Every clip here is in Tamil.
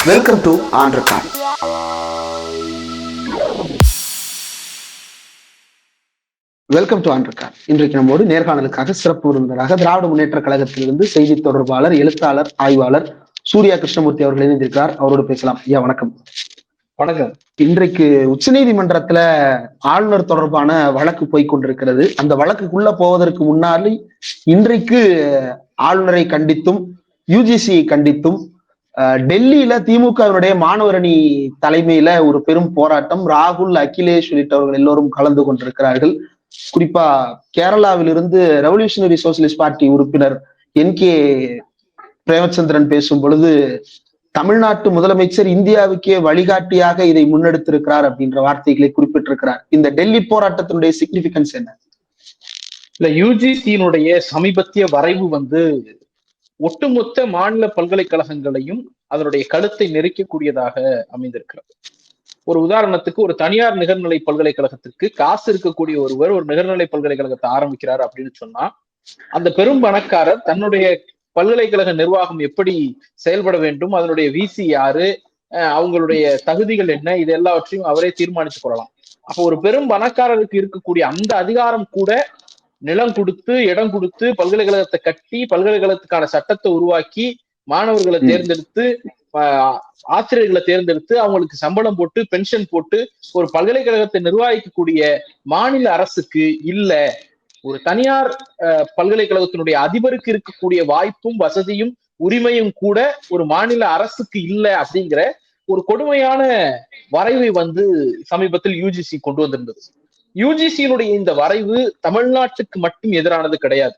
Welcome to on record. Welcome to on record. இன்றைக்கு நம்மோடு நேர்காணலுக்காக சிறப்பு விருந்தினராக திராவிட முன்னேற்ற கழகத்திலிருந்து செய்தி தொடர்பாளர், எழுத்தாளர், ஆய்வாளர் சூர்யா கிருஷ்ணமூர்த்தி அவர்கள் இணைந்திருக்கிறார். அவரோடு பேசலாம். ஐயா வணக்கம். வணக்கம். இன்றைக்கு உச்சநீதிமன்றத்துல ஆளுநர் தொடர்பான வழக்கு போய்கொண்டிருக்கிறது. அந்த வழக்குக்குள்ள போவதற்கு முன்னாடி இன்றைக்கு ஆளுநரை கண்டித்தும் யுஜிசியை கண்டித்தும் டெல்லியில திமுகவினுடைய மாணவரணி தலைமையில ஒரு பெரும் போராட்டம். ராகுல், அகிலேஷ் உள்ளிட்டவர்கள் எல்லோரும் கலந்து கொண்டிருக்கிறார்கள். குறிப்பா கேரளாவிலிருந்து ரெவல்யூஷனரி சோசியலிஸ்ட் பார்ட்டி உறுப்பினர் NK பிரேமச்சந்திரன் பேசும் பொழுது தமிழ்நாட்டு முதலமைச்சர் இந்தியாவுக்கே வழிகாட்டியாக இதை முன்னெடுத்திருக்கிறார் அப்படின்ற வார்த்தைகளை குறிப்பிட்டிருக்கிறார். இந்த டெல்லி போராட்டத்தினுடைய சிக்னிபிகன்ஸ் என்ன? இல்ல, யுஜிசியினுடைய சமீபத்திய வரைவு ஒட்டுமொத்த மாநில பல்கலைக்கழகங்களையும் அதனுடைய கழுத்தை நெரிக்கக்கூடியதாக அமைந்திருக்கிறது. ஒரு உதாரணத்துக்கு, ஒரு தனியார் நிகர்நிலை பல்கலைக்கழகத்திற்கு காசு இருக்கக்கூடிய ஒருவர் ஒரு நிகர்நிலை பல்கலைக்கழகத்தை ஆரம்பிக்கிறார் அப்படின்னு சொன்னா, அந்த பெரும் பணக்காரர் தன்னுடைய பல்கலைக்கழக நிர்வாகம் எப்படி செயல்பட வேண்டும், அதனுடைய விசி யாரு, அவங்களுடைய தகுதிகள் என்ன, இது எல்லாவற்றையும் அவரே தீர்மானித்துக் கொள்ளலாம். அப்போ ஒரு பெரும் பணக்காரருக்கு இருக்கக்கூடிய அந்த அதிகாரம் கூட நிலம் கொடுத்து, இடம் கொடுத்து, பல்கலைக்கழகத்தை கட்டி, பல்கலைக்கழகத்துக்கான சட்டத்தை உருவாக்கி, மாணவர்களை தேர்ந்தெடுத்து, ஆசிரியர்களை தேர்ந்தெடுத்து, அவங்களுக்கு சம்பளம் போட்டு, பென்ஷன் போட்டு ஒரு பல்கலைக்கழகத்தை நிர்வகிக்கக்கூடிய மாநில அரசுக்கு இல்ல. ஒரு தனியார் பல்கலைக்கழகத்தினுடைய அதிபருக்கு இருக்கக்கூடிய வாய்ப்பும் வசதியும் உரிமையும் கூட ஒரு மாநில அரசுக்கு இல்ல அப்படிங்கிற ஒரு கொடுமையான வரைவை சமீபத்தில் யுஜிசி கொண்டு வந்திருந்தது. யுஜிசியினுடைய இந்த வரைவு தமிழ்நாட்டுக்கு மட்டும் எதிரானது கிடையாது.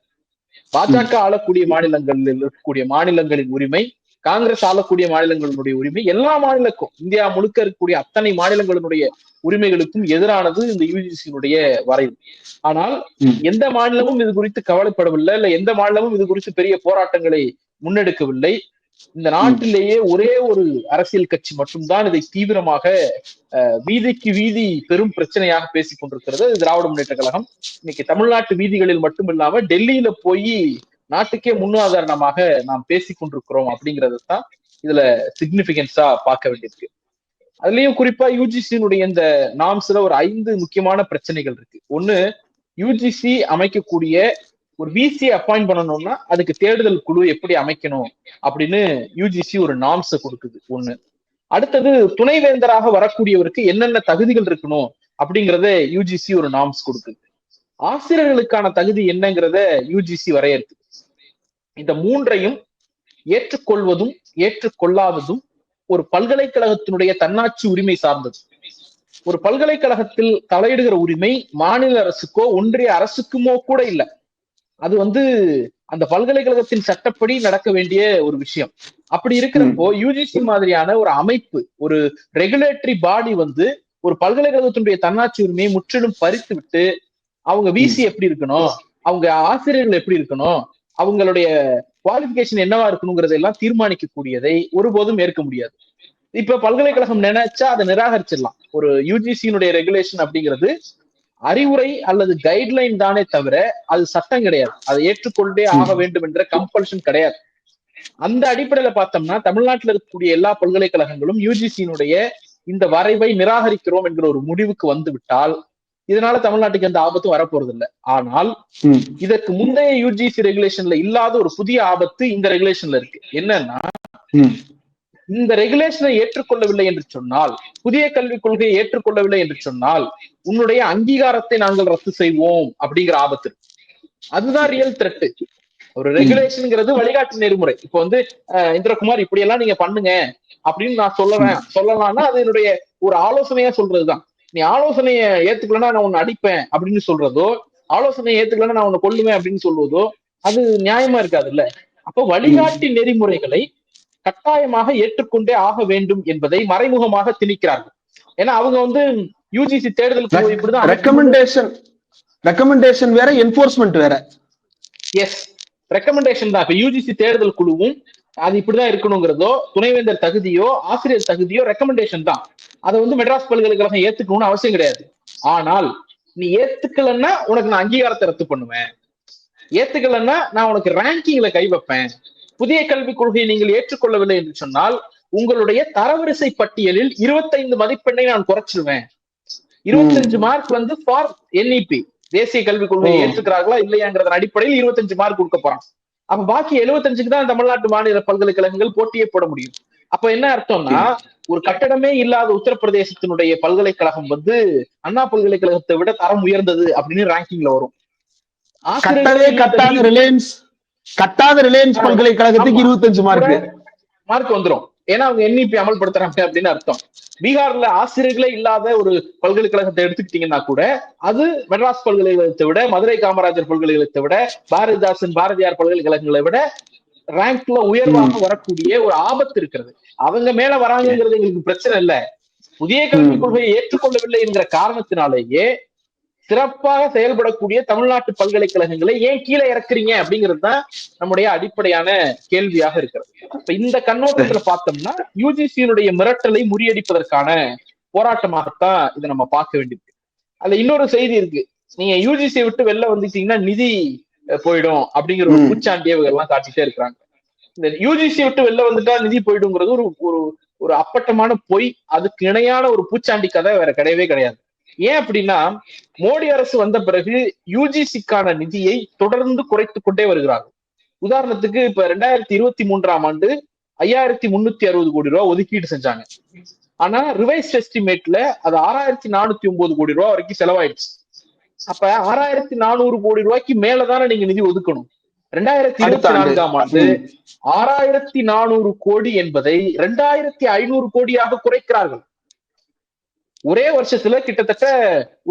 பாஜக ஆளக்கூடிய மாநிலங்களில் இருக்கக்கூடிய மாநிலங்களின் உரிமை, காங்கிரஸ் ஆளக்கூடிய மாநிலங்களினுடைய உரிமை, எல்லா மாநிலக்கும், இந்தியா முழுக்க இருக்கக்கூடிய அத்தனை மாநிலங்களினுடைய உரிமைகளுக்கும் எதிரானது இந்த யுஜிசியினுடைய வரைவு. ஆனால் எந்த மாநிலமும் இது குறித்து கவலைப்படவில்லை, இல்ல எந்த மாநிலமும் இது குறித்து பெரிய போராட்டங்களை முன்னெடுக்கவில்லை. இந்த நாட்டிலேயே ஒரே ஒரு அரசியல் கட்சி மட்டும்தான் இதை தீவிரமாக வீதிக்கு வீதி பெரும் பிரச்சனையாக பேசிக் கொண்டிருக்கிறது. திராவிட முன்னேற்ற கழகம் இன்னைக்கு தமிழ்நாட்டு வீதிகளில் மட்டும் இல்லாம டெல்லியில போய் நாட்டுக்கே முன்னுதாரணமாக நாம் பேசிக் கொண்டிருக்கிறோம் அப்படிங்கிறது தான் இதுல சிக்னிபிகன்ஸா பார்க்க வேண்டியிருக்கு. அதுலயும் குறிப்பா யுஜிசியினுடைய இந்த நாம்ஸ்ல ஒரு 5 முக்கியமான பிரச்சனைகள் இருக்கு. ஒண்ணு, யுஜிசி அமைக்கக்கூடிய ஒரு விசி அப்பாயிண்ட் பண்ணணும்னா அதுக்கு தேடுதல் குழு எப்படி அமைக்கணும் அப்படின்னு யுஜிசி ஒரு நாம்ஸை கொடுக்குது. ஒண்ணு. அடுத்தது, துணைவேந்தராக வரக்கூடியவருக்கு என்னென்ன தகுதிகள் இருக்கணும் அப்படிங்கிறத யுஜிசி ஒரு நாம்ஸ் கொடுக்குது. ஆசிரியர்களுக்கான தகுதி என்னங்கிறத யுஜிசி வரையறுக்குது. இந்த 3ஐயும் ஏற்றுக்கொள்வதும் ஏற்றுக்கொள்ளாததும் ஒரு பல்கலைக்கழகத்தினுடைய தன்னாட்சி உரிமை சார்ந்தது. ஒரு பல்கலைக்கழகத்தில் தலையிடுகிற உரிமை மாநில அரசுக்கோ ஒன்றிய அரசுக்குமோ கூட இல்லை. அது அந்த பல்கலைக்கழகத்தின் சட்டப்படி நடக்க வேண்டிய ஒரு விஷயம். அப்படி இருக்கிறப்போ யுஜிசி மாதிரியான ஒரு அமைப்பு, ஒரு ரெகுலேட்டரி பாடி ஒரு பல்கலைக்கழகத்தினுடைய தன்னாட்சி உரிமையை முற்றிலும் பறித்து விட்டு அவங்க விசி எப்படி இருக்கணும், அவங்க ஆசிரியர்கள் எப்படி இருக்கணும், அவங்களுடைய குவாலிபிகேஷன் என்னவா இருக்கணுங்கிறதெல்லாம் தீர்மானிக்கக்கூடியதை ஒருபோதும் ஏற்க முடியாது. இப்ப பல்கலைக்கழகம் நினைச்சா அதை நிராகரிச்சிடலாம். ஒரு யுஜிசியினுடைய ரெகுலேஷன் அப்படிங்கிறது அறிவுரை அல்லது கைட்லைன் தானே தவிர அது சட்டம் கிடையாது. அதை ஏற்றுக்கொண்டே ஆக வேண்டும் என்ற கம்பல்ஷன் கிடையாது. அந்த அடிப்படையில பார்த்தோம்னா தமிழ்நாட்டில் இருக்கக்கூடிய எல்லா பல்கலைக்கழகங்களும் யுஜிசியினுடைய இந்த வரைவை நிராகரிக்கிறோம் என்கிற ஒரு முடிவுக்கு விட்டால் இதனால தமிழ்நாட்டுக்கு எந்த ஆபத்தும் வரப்போறது இல்லை. ஆனால் இதற்கு முந்தைய யுஜிசி ரெகுலேஷன்ல இல்லாத ஒரு புதிய ஆபத்து இந்த ரெகுலேஷன்ல இருக்கு. என்னன்னா, இந்த ரெகுலேஷனை ஏற்றுக்கொள்ளவில்லை என்று சொன்னால், புதிய கல்விக் கொள்கையை ஏற்றுக்கொள்ளவில்லை என்று சொன்னால் உன்னுடைய அங்கீகாரத்தை நாங்கள் ரத்து செய்வோம் அப்படிங்கிற ஆபத்து. அதுதான் ரியல் த்ரெட். ஒரு ரெகுலேஷன்ங்கிறது வழிகாட்டு நெறிமுறை. இப்போ இந்திரகுமார் இப்படி எல்லாம் நீங்க பண்ணுங்க அப்படின்னு நான் சொல்லலாம்னா அது என்னுடைய ஒரு ஆலோசனையா சொல்றதுதான். நீ ஆலோசனையை ஏத்துக்கலன்னா நான் உன்னை அடிப்பேன் அப்படின்னு சொல்றதோ, ஆலோசனையை ஏத்துக்கலன்னா நான் உன்னை கொல்லுவேன் அப்படின்னு சொல்வதோ அது நியாயமா இருக்காது இல்ல. அப்போ வழிகாட்டி நெறிமுறைகளை கட்டாயமாக ஏற்றுக்கொண்டே ஆக வேண்டும் என்பதை மறைமுகமாக திணிக்கிறார்கள். ஏன்னா அவங்க யுஜிசி தேடுதல் குழு இப்படிதான் ரெக்கமெண்டேஷன் வேற, என்ஃபோர்ஸ்மென்ட் வேற. எஸ், ரெக்கமெண்டேஷன் தான். இப்ப யுஜிசி தேடுதல் குழுவும் அது இப்படிதான் இருக்கணுங்கிறதோ, துணைவேந்தர் தகுதியோ ஆசிரியர் தகுதியோ ரெக்கமெண்டேஷன் தான். அதை மெட்ராஸ் பல்கலைக்கழகம் ஏத்துக்கணும்னு அவசியம் கிடையாது. ஆனால் நீ ஏத்துக்கலன்னா உனக்கு நான் அங்கீகாரத்தை ரத்து பண்ணுவேன், ஏத்துக்கலன்னா நான் உனக்கு ரேங்கிங்ல கை வைப்பேன், புதிய கல்விக் கொள்கையை நீங்கள் ஏற்றுக்கொள்ளவில்லை என்று சொன்னால் உங்களுடைய தரவரிசை பட்டியலில் 25 மதிப்பெண்ணை நான் குறைச்சிருவேன். 25 மார்க் வந்து ஃபார் NEP, தேசிய கல்விக் கொள்கையை ஏற்றுக்கிறார்களா இல்லையாங்கிறத அடிப்படையில் 25 மார்க் கொடுக்க போறான். அப்ப பாக்கி 75க்கு தான் தமிழ்நாட்டு மாநில பல்கலைக்கழகங்கள் போட்டியே போட முடியும். அப்ப என்ன அர்த்தம்னா, ஒரு கட்டடமே இல்லாத உத்தரப்பிரதேசத்தினுடைய பல்கலைக்கழகம் வந்து அண்ணா பல்கலைக்கழகத்தை விட தரம் உயர்ந்தது அப்படின்னு ரேங்கிங்ல வரும். கட்டாத ரிலையன்ஸ் பல்கலைக்கழகத்துக்கு 25 மார்க் வந்துரும். ஏன்னா அவங்க NEP அமல்படுத்துறாங்க அப்படின்னு அர்த்தம். பீகார்ல ஆசிரியர்களே இல்லாத ஒரு பல்கலைக்கழகத்தை எடுத்துக்கிட்டீங்கன்னா கூட அது மெட்ராஸ் பல்கலைக்கழகத்தை விட, மதுரை காமராஜர் பல்கலைக்கழகத்தை விட, பாரதிதாசன் பாரதியார் பல்கலைக்கழகங்களை விட ரேங்க்ல உயர்வாக வரக்கூடிய ஒரு ஆபத்து இருக்கிறது. அவங்க மேல வராங்கிறது எங்களுக்கு பிரச்சனை இல்ல. புதிய கல்விக் கொள்கையை ஏற்றுக்கொள்ளவில்லை என்கிற காரணத்தினாலேயே சிறப்பாக செயல்படக்கூடிய தமிழ்நாட்டு பல்கலைக்கழகங்களை ஏன் கீழே இறக்குறீங்க அப்படிங்கிறது தான் நம்முடைய அடிப்படையான கேள்வியாக இருக்கிறது. இப்ப இந்த கண்ணோட்டத்துல பார்த்தோம்னா யூஜிசியினுடைய மிரட்டலை முறியடிப்பதற்கான போராட்டமாகத்தான் இதை நம்ம பார்க்க வேண்டியிருக்கு. அதுல இன்னொரு செய்தி இருக்கு. நீங்க யூஜிசியை விட்டு வெளில வந்துட்டீங்கன்னா நிதி போயிடும் அப்படிங்கிற ஒரு பூச்சாண்டியை எல்லாம் காட்டிட்டே இருக்கிறாங்க. இந்த யூஜிசியை விட்டு வெளில வந்துட்டா நிதி போயிடுங்கிறது ஒரு அப்பட்டமான பொய். அதுக்கு இணையான ஒரு பூச்சாண்டி கதை வேற கிடையவே கிடையாது. ஏன் அப்படின்னா, மோடி அரசு வந்த பிறகு யூஜிசிக்கான நிதியை தொடர்ந்து குறைத்து கொண்டே வருகிறார்கள். உதாரணத்துக்கு இப்ப 2023ஆம் ஆண்டு 5360 கோடி ரூபாய் ஒதுக்கீடு செஞ்சாங்க. ஆனா ரிவைஸ்ட் எஸ்டிமேட்ல அது 6409 கோடி ரூபாய் வரைக்கும் செலவாயிடுச்சு. அப்ப 6400 கோடி ரூபாய்க்கு மேலதானே நீங்க நிதி ஒதுக்கணும். 2024ஆம் ஆண்டு 6400 கோடி என்பதை 2500 கோடியாக குறைக்கிறார்கள். ஒரே வருஷத்துல கிட்டத்தட்ட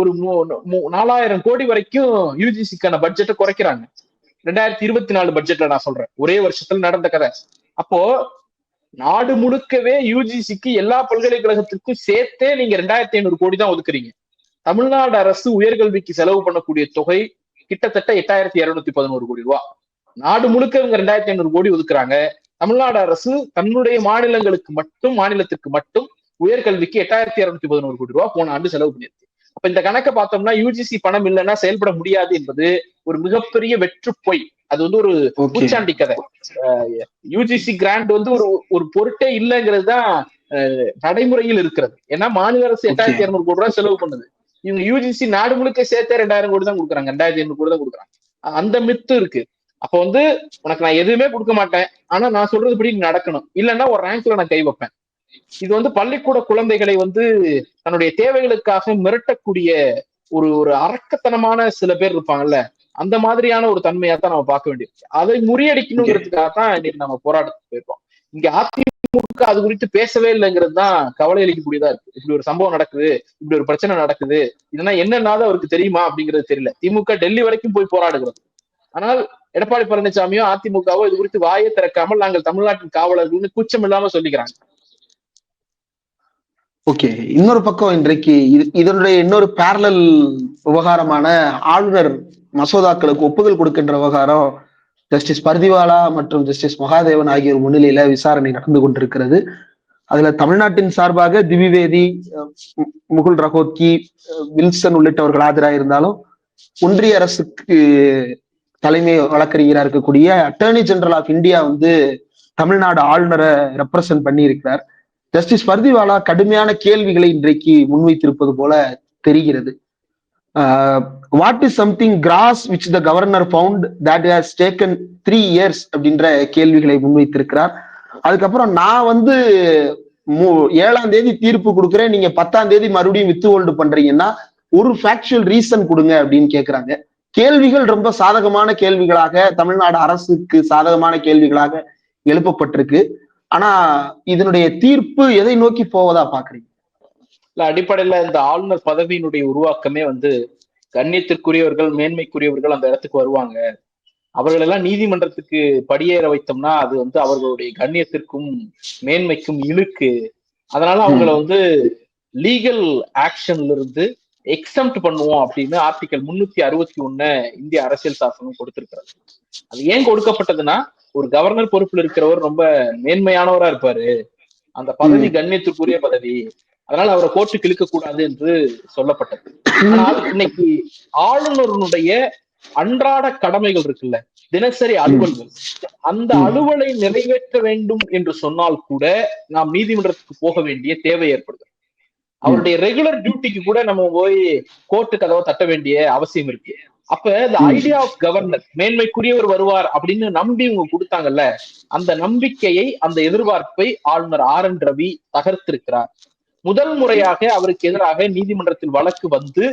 ஒரு 4000 கோடி வரைக்கும் யூஜிசிக்கான பட்ஜெட்டை குறைக்கிறாங்க. 2024 பட்ஜெட்ல நான் சொல்றேன், ஒரே வருஷத்துல நடந்த கதை. அப்போ நாடு முழுக்கவே யூஜிசிக்கு எல்லா பல்கலைக்கழகத்திற்கும் சேர்த்தே நீங்க 2500 கோடி தான் ஒதுக்குறீங்க. தமிழ்நாடு அரசு உயர்கல்விக்கு செலவு பண்ணக்கூடிய தொகை கிட்டத்தட்ட 8211 கோடி ரூபாய். நாடு முழுக்க இவங்க 2500 கோடி ஒதுக்குறாங்க. தமிழ்நாடு அரசு தன்னுடைய மாநிலத்திற்கு மட்டும் உயர்கல்விக்கு 8211 கோடி ரூபாய் போன ஆண்டு செலவு பண்ணியிருக்கு. அப்ப இந்த கணக்கை பார்த்தோம்னா யூஜிசி பணம் இல்லைன்னா செயல்பட முடியாது என்பது ஒரு மிகப்பெரிய வெற்று பொய். அது வந்து ஒரு பூச்சாண்டி கதை. யூஜிசி கிராண்ட் வந்து ஒரு பொருட்டே இல்லைங்கிறது தான் நடைமுறையில் இருக்கிறது. ஏன்னா மாநில அரசு 8200 கோடி ரூபாய் செலவு பண்ணுது. இவங்க யூஜிசி நாடு முழுக்க சேர்த்தே 2000 கோடி தான் கொடுக்குறாங்க, 2500 கோடி தான் கொடுக்குறாங்க. அந்த மித்து இருக்கு. அப்ப வந்து உனக்கு நான் எதுவுமே கொடுக்க மாட்டேன், ஆனா நான் சொல்றதுபடி நடக்கணும், இல்லைன்னா ஒரு ரேங்க்ல நான் கை வைப்பேன். இது வந்து பள்ளிக்கூட குழந்தைகளை வந்து தன்னுடைய தேவைகளுக்காக மிரட்டக்கூடிய ஒரு அரக்கத்தனமான சில பேர் இருப்பாங்கல்ல, அந்த மாதிரியான ஒரு தன்மையா தான் நம்ம பார்க்க வேண்டியிருக்கு. அதை முறியடிக்கணுங்கிறதுக்காக தான் இன்னைக்கு நம்ம போராட்டத்துக்கு போயிருக்கோம். இங்க அதிமுக அது குறித்து பேசவே இல்லைங்கிறது தான் கவலை அளிக்கக்கூடியதா இருக்கு. இப்படி ஒரு சம்பவம் நடக்குது, இப்படி ஒரு பிரச்சனை நடக்குது, இதெல்லாம் என்னன்னாவது அவருக்கு தெரியுமா அப்படிங்கிறது தெரியல. திமுக டெல்லி வரைக்கும் போய் போராடுகிறது. ஆனால் எடப்பாடி பழனிசாமியோ அதிமுகவோ இது குறித்து வாயை திறக்காமல் நாங்கள் தமிழ்நாட்டின் காவலர்கள்னு கூச்சம் இல்லாம சொல்லிக்கிறாங்க. ஓகே, இன்னொரு பக்கம் இன்றைக்கு இதனுடைய இன்னொரு பேரலல் விவகாரமான ஆளுநர் மசோதாக்களுக்கு ஒப்புதல் கொடுக்கின்ற விவகாரம் ஜஸ்டிஸ் பர்திவாலா மற்றும் ஜஸ்டிஸ் மகாதேவன் ஆகியோர் முன்னிலையில விசாரணை நடந்து கொண்டிருக்கிறது. அதுல தமிழ்நாட்டின் சார்பாக திவிவேதி, முகுல் ரஹோத்கி, வில்சன் உள்ளிட்டவர்கள் ஆஜராயிருந்தாலும் ஒன்றிய அரசுக்கு தலைமை வழக்கறிஞராக இருக்கக்கூடிய அட்டர்னி ஜெனரல் ஆஃப் இந்தியா வந்து தமிழ்நாடு ஆளுநரை ரெப்ரசன்ட் பண்ணி இருக்கிறார். ஜஸ்டிஸ் பர்திவாலா கடுமையான கேள்விகளை இன்றைக்கு முன்வைத்திருப்பது போல தெரிகிறது. What is something cross which the governor found that has taken 3 years அப்படின்ற கேள்விகளை முன்வைத்திருக்கிறார். அதுக்கப்புறம் நான் வந்து 7ஆம் தேதி தீர்ப்பு கொடுக்குறேன், நீங்க 10ஆம் தேதி மறுபடியும் வித் ஹோல்டு பண்றீங்கன்னா ஒரு ஃபேக்சுவல் ரீசன் கொடுங்க அப்படின்னு கேட்கிறாங்க. கேள்விகள் ரொம்ப சாதகமான கேள்விகளாக, தமிழ்நாடு அரசுக்கு சாதகமான கேள்விகளாக எழுப்பப்பட்டிருக்கு. ஆனா இதனுடைய தீர்ப்பு எதை நோக்கி போவதா பாக்குறீங்க? இல்ல, அடிப்படையில இந்த ஆளுநர் பதவியினுடைய உருவாக்கமே வந்து கண்ணியத்திற்குரியவர்கள், மேன்மைக்குரியவர்கள் அந்த இடத்துக்கு வருவாங்க. அவர்கள் எல்லாம் நீதிமன்றத்துக்கு படியேற வைத்தோம்னா அது வந்து அவர்களுடைய கண்ணியத்திற்கும் மேன்மைக்கும் இழுக்கு. அதனால அவங்களை வந்து லீகல் ஆக்ஷன்ல இருந்து எக்ஸம்ட் பண்ணுவோம் அப்படின்னு ஆர்டிகல் 361 இந்திய அரசியல் சாசனம் கொடுத்திருக்கிறது. அது ஏன் கொடுக்கப்பட்டதுன்னா, ஒரு கவர்னர் பொறுப்புல இருக்கிறவர் ரொம்ப மேன்மையானவரா இருப்பாரு, அந்த பதவி கண்ணியத்திற்குரிய பதவி, அதனால அவரை கோர்ட்டுக்கு இழுக்க கூடாது என்று சொல்லப்பட்டது. ஆனால் இன்னைக்கு ஆளுநருடைய அன்றாட கடமைகள் இருக்குல்ல, தினசரி அலுவல்கள், அந்த அலுவலை நிறைவேற்ற வேண்டும் என்று சொன்னால் கூட நாம் நீதிமன்றத்துக்கு போக வேண்டிய தேவை ஏற்படுது. அவருடைய ரெகுலர் டியூட்டிக்கு கூட நம்ம போய் கோர்ட்டு கதவை தட்ட வேண்டிய அவசியம் இருக்கு. அப்ப இந்த ஐடியா ஆஃப் கவர்னர், மேன்மைக்குரியவர் வருவார் அப்படின்னு நம்பி இவங்க கொடுத்தாங்கல்ல, அந்த நம்பிக்கையை, அந்த எதிர்பார்ப்பை ஆளுநர் ஆர்.என். ரவி தகர்த்திருக்கிறார். முதல் முறையாக அவருக்கு எதிராக நீதிமன்றத்தில் வழக்கு வந்து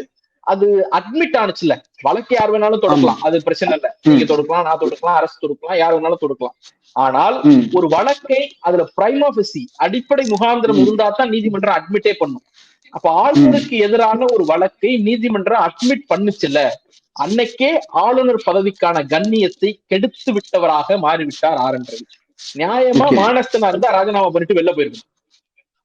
அது அட்மிட் ஆனிச்சுல. வழக்கு யார் வேணாலும் தொடுக்கலாம், அது பிரச்சனை இல்லை. நீங்க தொடுக்கலாம், நான் தொடுக்கலாம், அரசு தொடுக்கலாம், யார் வேணாலும் தொடுக்கலாம். ஆனால் ஒரு வழக்கை அதுல பிரைமா ஃபேசி அடிப்படை முகாந்திரம் இருந்தா தான் நீதிமன்றம் அட்மிட்டே பண்ணும். அப்ப ஆளுநருக்கு எதிரான ஒரு வழக்கை நீதிமன்றம் அட்மிட் பண்ணுச்சுல, அன்னைக்கே ஆளுநர் பதவிக்கான கண்ணியத்தை கெடுத்து விட்டவராக மாறிவிட்டார் ஆர்.என். ரவி. நியாயமா மானஸ்தனா இருந்தா ராஜினாமா பண்ணிட்டு வெளில போயிருக்கணும்.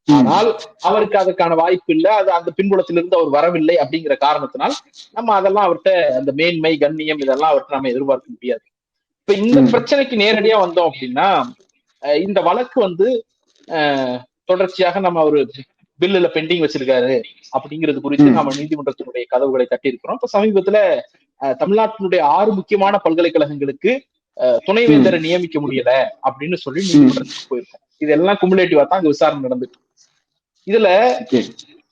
ஆனால் அவருக்கு அதுக்கான வாய்ப்பு இல்லை, அது அந்த பின்புலத்திலிருந்து அவர் வரவில்லை. அப்படிங்கிற காரணத்தினால் நம்ம அதெல்லாம் அவர்கிட்ட அந்த மேன்மை கண்ணியம் இதெல்லாம் அவர்கிட்ட நம்ம எதிர்பார்க்க முடியாது. இப்ப இந்த பிரச்சனைக்கு நேரடியா வந்தோம் அப்படின்னா, இந்த வழக்கு வந்து தொடர்ச்சியாக நம்ம ஒரு பில்லுல பெண்டிங் வச்சிருக்காரு அப்படிங்கிறது குறித்து நம்ம நீதிமன்றத்தினுடைய கதவுகளை தட்டி இருக்கிறோம். இப்ப சமீபத்துல தமிழ்நாட்டினுடைய 6 முக்கியமான பல்கலைக்கழகங்களுக்கு துணைவேந்தரை நியமிக்க முடியல அப்படின்னு சொல்லி நீதிமன்றத்துக்கு போயிருக்கோம். இதெல்லாம் குமுலேட்டிவா தான் அங்க விசாரணை நடந்துட்டு. இதுல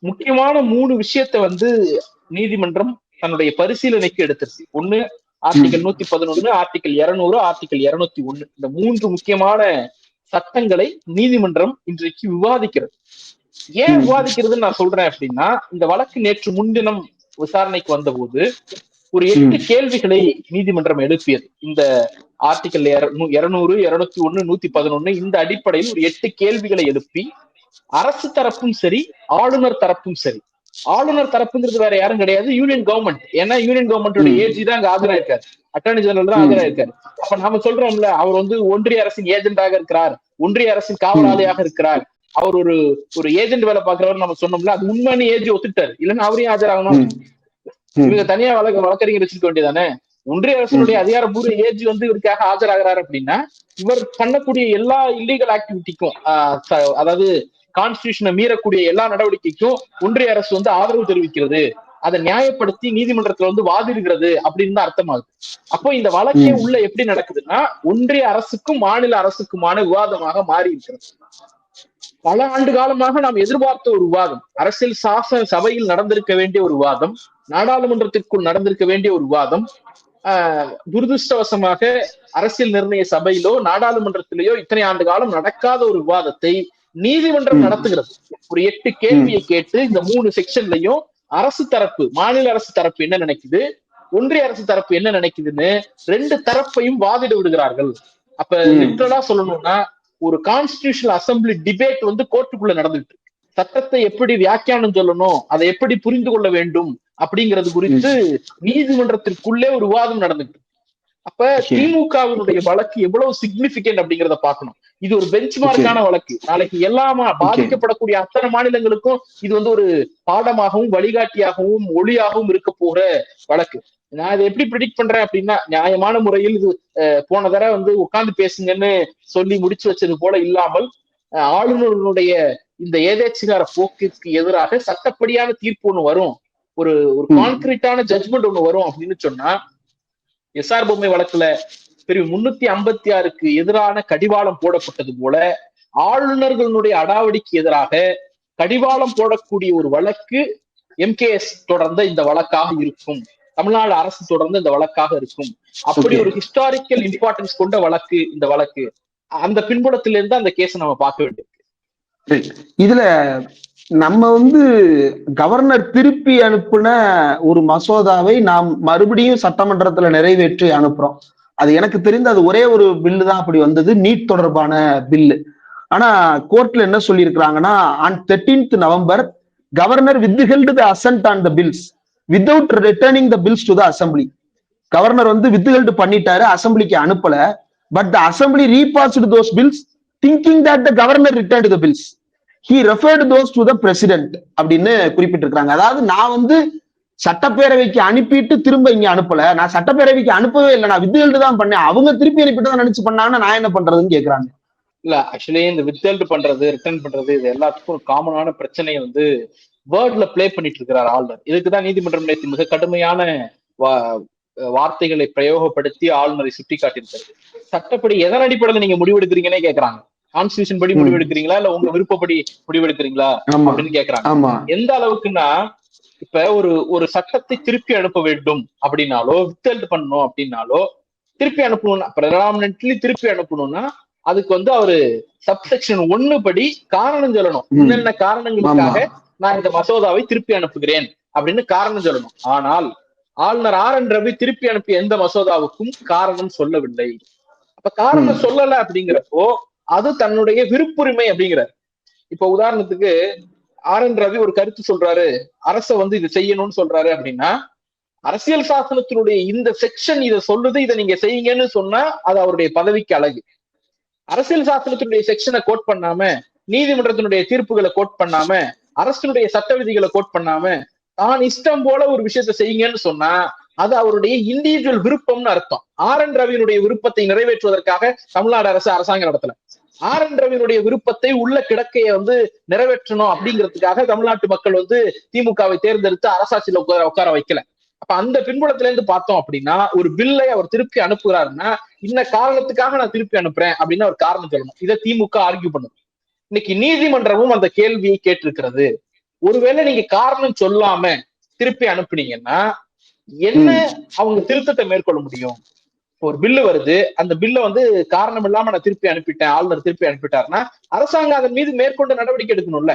முக்கியமான 3 விஷயத்த வந்து நீதிமன்றம் தன்னுடைய பரிசீலனைக்கு எடுத்துருச்சு. ஒண்ணு ஆர்டிகல் 111, ஆர்டிகல் 200, ஆர்டிகல் 201. இந்த 3 முக்கியமான சட்டங்களை நீதிமன்றம் இன்றைக்கு விவாதிக்கிறது. ஏன் விவாதிக்கிறதுன்னு நான் சொல்றேன் அப்படின்னா, இந்த வழக்கு நேற்று முன்தினம் விசாரணைக்கு வந்த போது ஒரு 8 கேள்விகளை நீதிமன்றம் எழுப்பியது. இந்த ஆர்டிகல் 200, 201, 111 இந்த அடிப்படையில் ஒரு 8 கேள்விகளை எழுப்பி அரசு தரப்பும் சரி, ஆளுநர் தரப்பும் சரி, ஆளுநர் தரப்புங்கிறது வேற யாரும் கிடையாது, யூனியன் கவர்மெண்ட். ஏன்னா யூனியன் கவர்மெண்டோட ஏஜி தான் அங்க ஆஜராயிருக்காரு, அட்டார்னி ஜெனரல் தான் ஆஜராயிருக்காரு. அப்ப நாம சொல்றோம்ல, அவர் வந்து ஒன்றிய அரசின் ஏஜென்டாக இருக்கிறார், ஒன்றிய அரசின் காவலாளியாக இருக்கிறார், அவர் ஒரு ஒரு ஏஜென்ட் வேலை பாக்குறவர் நம்ம சொன்னோம்ல, அது உண்மையான ஏஜி ஒத்துட்டாரு, இல்லைன்னா அவரையும் ஆஜராகணும். இவங்க தனியா வழக்கறிஞர் வச்சிருக்க வேண்டியதானே. ஒன்றிய அரசினுடைய அதிகாரப்பூர்வ ஏஜ் வந்து இவருக்காக ஆஜராகிறார் அப்படின்னா, இவர் பண்ணக்கூடிய எல்லா இல்லீகல் ஆக்டிவிட்டிக்கும், அதாவது கான்ஸ்டிடியூஷனை மீறக்கூடிய எல்லா நடவடிக்கைக்கும் ஒன்றிய அரசு வந்து ஆதரவு தெரிவிக்கிறது, அதை நியாயப்படுத்தி நீதிமன்றத்துல வந்து வாதிடுகிறது அப்படின்னு தான் அர்த்தமாகுது. அப்போ இந்த வழக்கே உள்ள எப்படி நடக்குதுன்னா, ஒன்றிய அரசுக்கும் மாநில அரசுக்குமான விவாதமாக மாறி இருக்கிறது. பல ஆண்டு காலமாக நாம் எதிர்பார்த்த ஒரு விவாதம், அரசியல் சாசன சபையில் நடந்திருக்க வேண்டிய ஒரு விவாதம், நாடாளுமன்றத்திற்குள் நடந்திருக்க வேண்டிய ஒரு விவாதம், துரதிருஷ்டவசமாக அரசியல் நிர்ணய சபையிலோ நாடாளுமன்றத்திலேயோ இத்தனை ஆண்டு காலம் நடக்காத ஒரு விவாதத்தை நீதிமன்றம் நடத்துகிறது. ஒரு 8 கேள்வியை கேட்டு இந்த 3 செக்ஷன்லயும் அரசு தரப்பு, மாநில அரசு தரப்பு என்ன நினைக்குது, ஒன்றிய அரசு தரப்பு என்ன நினைக்குதுன்னு 2 தரப்பையும் வாதிட விடுகிறார்கள். அப்ப லிட்டரலா சொல்லணும்னா, ஒரு கான்ஸ்டிடியூஷனல் அசம்பிளி டிபேட் வந்து கோர்ட்டுக்குள்ள நடந்துட்டு இருக்கு. சட்டத்தை எப்படி வியாக்கியானம் சொல்லணும், அதை எப்படி புரிந்து கொள்ள வேண்டும் அப்படிங்கிறது குறித்து நீதிமன்றத்திற்குள்ளே ஒரு விவாதம் நடந்துட்டு. அப்ப திமுகவினுடைய வழக்கு எவ்வளவு சிக்னிபிகன்ட் அப்படிங்கிறத பார்க்கணும். இது ஒரு பெஞ்ச்மார்க்கான வழக்கு. நாளைக்கு எல்லா பாதிக்கப்படக்கூடிய அத்தனை மாநிலங்களுக்கும் இது வந்து ஒரு பாடமாகவும் வழிகாட்டியாகவும் ஒளியாகவும் இருக்க போற வழக்கு. நான் இதை எப்படி ப்ரெடிக்ட் பண்றேன் அப்படின்னா, நியாயமான முறையில் இது போன தடவை வந்து உட்கார்ந்து பேசுங்கன்னு சொல்லி முடிச்சு வச்சது போல இல்லாமல், ஆளுநருடைய இந்த ஏதேச்சிகார போக்கிற்கு எதிராக சட்டப்படியான தீர்ப்பு ஒண்ணு வரும், ஒரு கான்கிரீட்டான ஜட்ஜ்மெண்ட் ஒண்ணு வரும் அப்படின்னு சொன்னா, எஸ்ஆர் பொம்மை வழக்குல பிரிவு 356க்கு எதிரான கடிவாளம் போடப்பட்டது போல ஆளுநர்களுடைய அடாவடிக்கு எதிராக கடிவாளம் போடக்கூடிய ஒரு வழக்கு எம்கேஎஸ் தொடர்ந்த இந்த வழக்காக இருக்கும், தமிழ்நாடு அரசு தொடர்ந்து இந்த வழக்காக இருக்கும். அப்படி ஒரு ஹிஸ்டாரிக்கல் இம்பார்ட்டன்ஸ் கொண்ட வழக்கு இந்த வழக்கு. அந்த பின்புலத்திலிருந்து அந்த கேஸை நம்ம பார்க்க வேண்டியிருக்கு. இதுல நம்ம வந்து கவர்னர் திருப்பி அனுப்புன ஒரு மசோதாவை நாம் மறுபடியும் சட்டமன்றத்துல நிறைவேற்றி அனுப்புறோம். அது எனக்கு தெரிந்து அது ஒரே ஒரு பில்லு தான் அப்படி வந்தது, நீட் தொடர்பான பில்லு. ஆனா கோர்ட்ல என்ன சொல்லியிருக்கிறாங்கன்னா, on 13th November governor withheld the assent on the bills without returning the bills to the assembly. Governor வந்து withheld பண்ணிட்டாரு, அசம்பிளிக்கு அனுப்பல. But the assembly repassed those bills thinking that the governor returned the bills. He referred those to the president அப்படின்னு குறிப்பிட்டிருக்கிறாங்க. அதாவது நான் வந்து சட்டப்பேரவைக்கு அனுப்பிட்டு திரும்ப இங்க அனுப்பல, நான் சட்டப்பேரவைக்கு அனுப்பவே இல்லை, நான் வித்ஹெல்டு தான் பண்ணேன், அவங்க திருப்பி அனுப்பிட்டு நினைச்சு பண்ணாங்கன்னா நான் என்ன பண்றதுன்னு கேக்குறாங்க. இல்ல, ஆக்சுவலி இந்த வித்ஹெல்டு பண்றது, ரிட்டர்ன் பண்றது, இது எல்லாத்துக்கும் ஒரு காமனான பிரச்சனையை வந்து வேர்ட்ல பிளே பண்ணிட்டு இருக்கிறார் ஆளுநர். இதுக்குதான் நீதிமன்றம் நேற்று மிக கடுமையான வார்த்தைகளை பிரயோகப்படுத்தி ஆளுநரை சுட்டி காட்டியிருக்கிறது. சட்டப்படி எதன் அடிப்படையில் நீங்க முடிவெடுக்கிறீங்கன்னே கேட்கறாங்க. கான்ஸ்டிடியூஷன் படி முடிவெடுக்கிறீங்களா இல்ல உங்க விருப்பப்படி முடிவெடுக்கிறீங்களா அப்படின்னு கேட்கறாங்க. எந்த அளவுக்குன்னா, இப்ப ஒரு சட்டத்தை திருப்பி அனுப்ப வேண்டும் அப்படின்னாலோ, வித்ஹெல்ட் பண்ணணும் அப்படின்னாலோ, திருப்பி அனுப்பணும்னா பிரெடாமினன்ட்லி திருப்பி அனுப்பணும்னா அதுக்கு அவரு சப்செக்ஷன் 1 படி காரணம் சொல்லணும். என்னென்ன காரணங்களுக்காக நான் இந்த மசோதாவை திருப்பி அனுப்புகிறேன் அப்படின்னு காரணம் சொல்லணும். ஆனால் ஆளுநர் ஆர்.என். ரவி திருப்பி அனுப்பிய எந்த மசோதாவுக்கும் காரணம் சொல்லவில்லை. அப்ப காரணம் சொல்லல அப்படிங்கிறப்போ அது தன்னுடைய விருப்புரிமை அப்படிங்கிறார். இப்ப உதாரணத்துக்கு ஆர்.என். ரவி ஒரு கருத்து சொல்றாரு, அரச இது செய்யணும்னு சொல்றாரு அப்படின்னா, அரசியல் சாசனத்தினுடைய இந்த செக்ஷன் இதை சொல்லுது, இதை நீங்க செய்யுங்கன்னு சொன்னா அது அவருடைய பதவிக்கு அழகு. அரசியல் சாசனத்தினுடைய செக்ஷனை கோட் பண்ணாம, நீதிமன்றத்தினுடைய தீர்ப்புகளை கோட் பண்ணாம, அரசினுடைய சட்ட விதிகளை கோட் பண்ணாம தான் இஷ்டம் போல ஒரு விஷயத்த செய்யுங்கன்னு சொன்னா அது அவருடைய இண்டிவிஜுவல் விருப்பம்னு அர்த்தம். ஆர்.என். ரவியினுடைய விருப்பத்தை நிறைவேற்றுவதற்காக தமிழ்நாடு அரசு அரசாங்கம் நடத்தல. ஆர்.என். ரவியினுடைய விருப்பத்தை உள்ள கிடக்கைய நிறைவேற்றணும் அப்படிங்கிறதுக்காக தமிழ்நாட்டு மக்கள் திமுகவை தேர்ந்தெடுத்து அரசாட்சியில உட்கார வைக்கல. அப்ப அந்த பின்புலத்துல இருந்து பார்த்தோம் அப்படின்னா, ஒரு பில்லை அவர் திருப்பி அனுப்புகிறாருன்னா இந்த காரணத்துக்காக நான் திருப்பி அனுப்புறேன் அப்படின்னு ஒரு காரணம் சொல்லணும். இதை திமுக ஆர்கியூ பண்ணுது. இன்னைக்கு நீதிமன்றமும் அந்த கேள்வியை கேட்டிருக்கிறது. ஒருவேளை நீங்க காரணம் சொல்லாம திருப்பி அனுப்புனீங்கன்னா என்ன அவங்க திருத்தத்தை மேற்கொள்ள முடியும்? ஒரு பில்லு வருது, அந்த பில்ல காரணம் இல்லாம நான் திருப்பி அனுப்பிட்டேன், ஆளுநர் திருப்பி அனுப்பிட்டாருன்னா அரசாங்கம் அதன் மீது மேற்கொண்டு நடவடிக்கை எடுக்கணும்ல.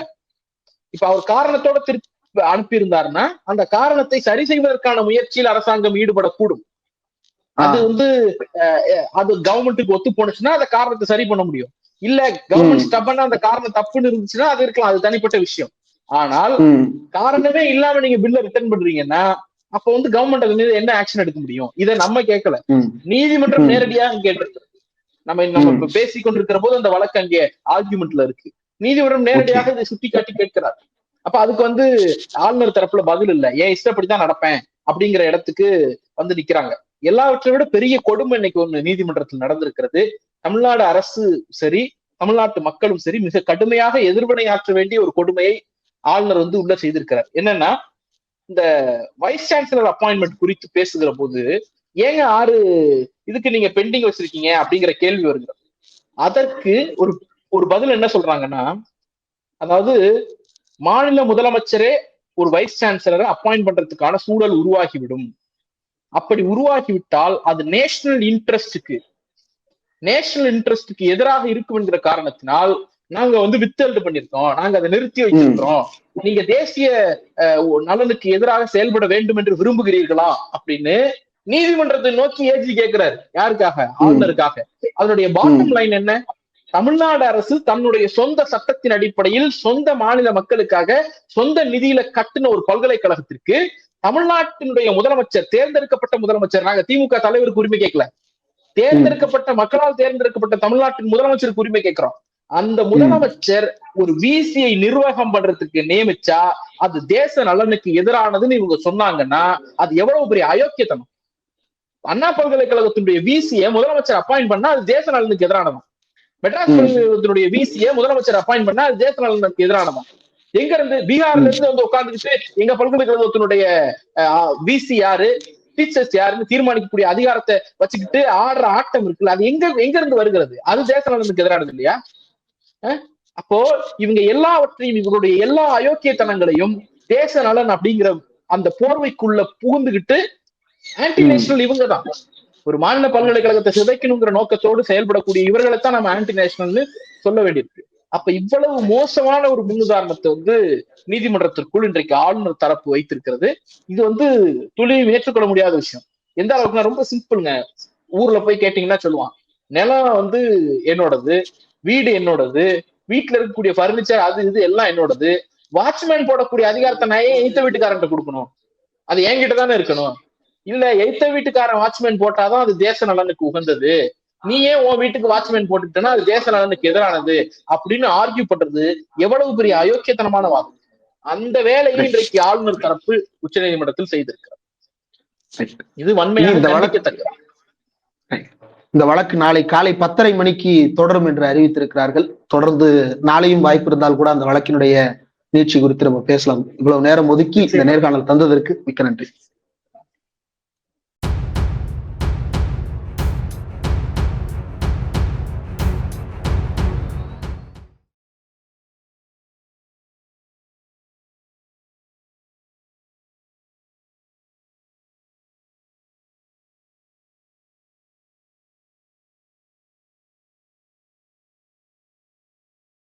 இப்ப அவர் காரணத்தோட திருப்பி அனுப்பியிருந்தாருன்னா அந்த காரணத்தை சரி செய்வதற்கான முயற்சியில் அரசாங்கம் ஈடுபடக்கூடும். அது அது கவர்மெண்ட்டுக்கு ஒத்து போனுச்சுன்னா அந்த காரணத்தை சரி பண்ண முடியும். இல்ல கவர்மெண்ட் ஸ்டப்பன்னா அந்த காரணம் தப்புன்னு இருந்துச்சுன்னா அது இருக்கலாம், அது தனிப்பட்ட விஷயம். ஆனால் காரணமே இல்லாம நீங்க பில்ல ரிட்டர்ன் பண்றீங்கன்னா அப்ப கவர்மெண்ட் அது மீது என்ன ஆக்ஷன் எடுக்க முடியும்? இதை நம்ம கேட்கல, நீதிமன்றம் நேரடியாக கேட்டிருக்கு. நம்ம இப்ப பேசிக் கொண்டிருக்கிற போது அந்த வழக்கு அங்கே ஆர்கியூமெண்ட்ல இருக்கு. நீதிமன்றம் நேரடியாக இதை சுட்டி காட்டி கேட்கிறார். அப்ப அதுக்கு ஆளுநர் தரப்புல பதில் இல்ல, ஏன் இஷ்டப்படிதான் நடப்பேன் அப்படிங்கிற இடத்துக்கு நிக்கிறாங்க. எல்லாவற்றை விட பெரிய கொடுமை இன்னைக்கு நீதிமன்றத்தில் நடந்திருக்கிறது. தமிழ்நாடு அரசு சரி, தமிழ்நாட்டு மக்களும் சரி மிக கடுமையாக எதிர்வினையாற்ற வேண்டிய ஒரு கொடுமையை ஆளுநர் உள்ள செய்திருக்கிறார். என்னன்னா, இந்த வைஸ் சான்சலர் அப்பாயின்மெண்ட் குறித்து பேசுகிற போது ஏங்க 6 இதுக்கு நீங்க பெண்டிங் வச்சிருக்கீங்க அப்படிங்கிற கேள்வி வருகிறது. அதற்கு ஒரு பதில் என்ன சொல்றாங்கன்னா, அதாவது மாநில முதலமைச்சரே ஒரு வைஸ் சான்சலரை அப்பாயிண்ட் பண்றதுக்கான சூழல் உருவாகிவிடும். அப்படி உருவாகிவிட்டால் அது நேஷனல் இன்ட்ரெஸ்டுக்கு எதிராக இருக்கும் என்கிற காரணத்தினால் நாங்க வித்ஹெல்ட் பண்ணிருக்கோம், நாங்க அதை நிறுத்தி வச்சிருக்கிறோம். நீங்க தேசிய நலனுக்கு எதிராக செயல்பட வேண்டும் என்று விரும்புகிறீர்களா அப்படின்னு நீதிமன்றத்தை நோக்கி ஏஜி கேட்கிறாரு. யாருக்காக? ஆளுநருக்காக. அதனுடைய பாட்டம் லைன் என்ன? தமிழ்நாடு அரசு தன்னுடைய சொந்த சட்டத்தின் அடிப்படையில் சொந்த மாநில மக்களுக்காக சொந்த நிதியில கட்டின ஒரு பல்கலைக்கழகத்திற்கு தமிழ்நாட்டினுடைய முதலமைச்சர், தேர்ந்தெடுக்கப்பட்ட முதலமைச்சர், நாங்க திமுக தலைவருக்கு உரிமை கேட்கல, தேர்ந்தெடுக்கப்பட்ட மக்களால் தேர்ந்தெடுக்கப்பட்ட தமிழ்நாட்டின் முதலமைச்சருக்கு உரிமை கேட்கிறோம். அந்த முதலமைச்சர் ஒரு விசியை நிர்வாகம் பண்றதுக்கு நியமிச்சா அது தேச நலனுக்கு எதிரானதுன்னு இவங்க சொன்னாங்கன்னா அது எவ்வளவு பெரிய அயோக்கியத்தனம். அண்ணா பல்கலைக்கழகத்தினுடைய விசியை முதலமைச்சர் அப்பாயிண்ட் பண்ணா அது தேச நலனுக்கு எதிரானதான். மெட்ராஸ் பல்கலைக்கழகத்தினுடைய விசியை முதலமைச்சர் அப்பாயிண்ட் பண்ணா அது தேச நலனுக்கு எதிரானதான். எங்க இருந்து? பீகார்ல இருந்து உட்கார்ந்துக்கிட்டு எங்க பல்கலைக்கழகத்தினுடைய விசி யாரு, டீச்சர்ஸ் யாருன்னு தீர்மானிக்கக்கூடிய அதிகாரத்தை வச்சுக்கிட்டு ஆடுற ஆட்டம் இருக்குல்ல, அது எங்க இருந்து வருகிறது? அது தேச நலனுக்கு எதிரானது இல்லையா? அப்போ இவங்க எல்லாவற்றையும், இவங்களுடைய எல்லா அயோக்கியத்தனங்களையும் தேச நலன் அப்படிங்கிற அந்த போர்வைக்குள்ள புகுந்துகிட்டு ஆன்டி நேஷனல் இவங்க தான். ஒரு மாநில பல்கலைக்கழகத்தை சிதைக்கணுங்கிற நோக்கத்தோடு செயல்படக்கூடிய இவர்களைத்தான் நம்ம ஆன்டி நேஷனல்னு சொல்ல வேண்டியிருக்கு. அப்ப இவ்வளவு மோசமான ஒரு முன்னுதாரணத்தை நீதிமன்றத்திற்குள் இன்றைக்கு ஆளுநர் தரப்பு வைத்திருக்கிறது. இது துளியும் ஏற்றுக்கொள்ள முடியாத விஷயம். எந்த அளவுக்குன்னா, ரொம்ப சிம்பிள்ங்க. ஊர்ல போய் கேட்டீங்கன்னா சொல்லுவான், நிலம் என்னோடது, வீடு என்னோடது, வீட்டுல இருக்கக்கூடிய பர்னிச்சர் அது இது எல்லாம் என்னோடது. வாட்ச்மேன் போடக்கூடிய அதிகாரத்தை நான் ஏன் எய்த்த வீட்டுக்காரன்ட்ட கொடுக்கணும்? அது என்கிட்ட தானே இருக்கணும். இல்ல, எய்த்த வீட்டுக்காரன் வாட்ச்மேன் போட்டாதான் அது தேச நலனுக்கு உகந்தது, நீ ஏன் உன் வீட்டுக்கு வாட்ச்மேன் போட்டுட்டேன்னா அது தேச நலனுக்கு எதிரானது அப்படின்னு ஆர்கியூ பண்றது எவ்வளவு பெரிய அயோக்கியத்தனமான வாதம். அந்த வேலையை இன்றைக்கு ஆளுநர் தரப்பு உச்ச நீதிமன்றத்தில் செய்திருக்கிறார். இது வன்மையாக கண்டிக்கத்தக்கது. இந்த வழக்கு நாளை காலை 10:30 மணிக்கு தொடரும் என்று அறிவித்திருக்கிறார்கள். தொடர்ந்து நாளையும் வாய்ப்பு இருந்தால் கூட அந்த வழக்கினுடைய நீட்சி குறித்து நம்ம பேசலாம். இவ்வளவு நேரம் ஒதுக்கி இந்த நேர்காணல் தந்ததற்கு மிக்க நன்றி.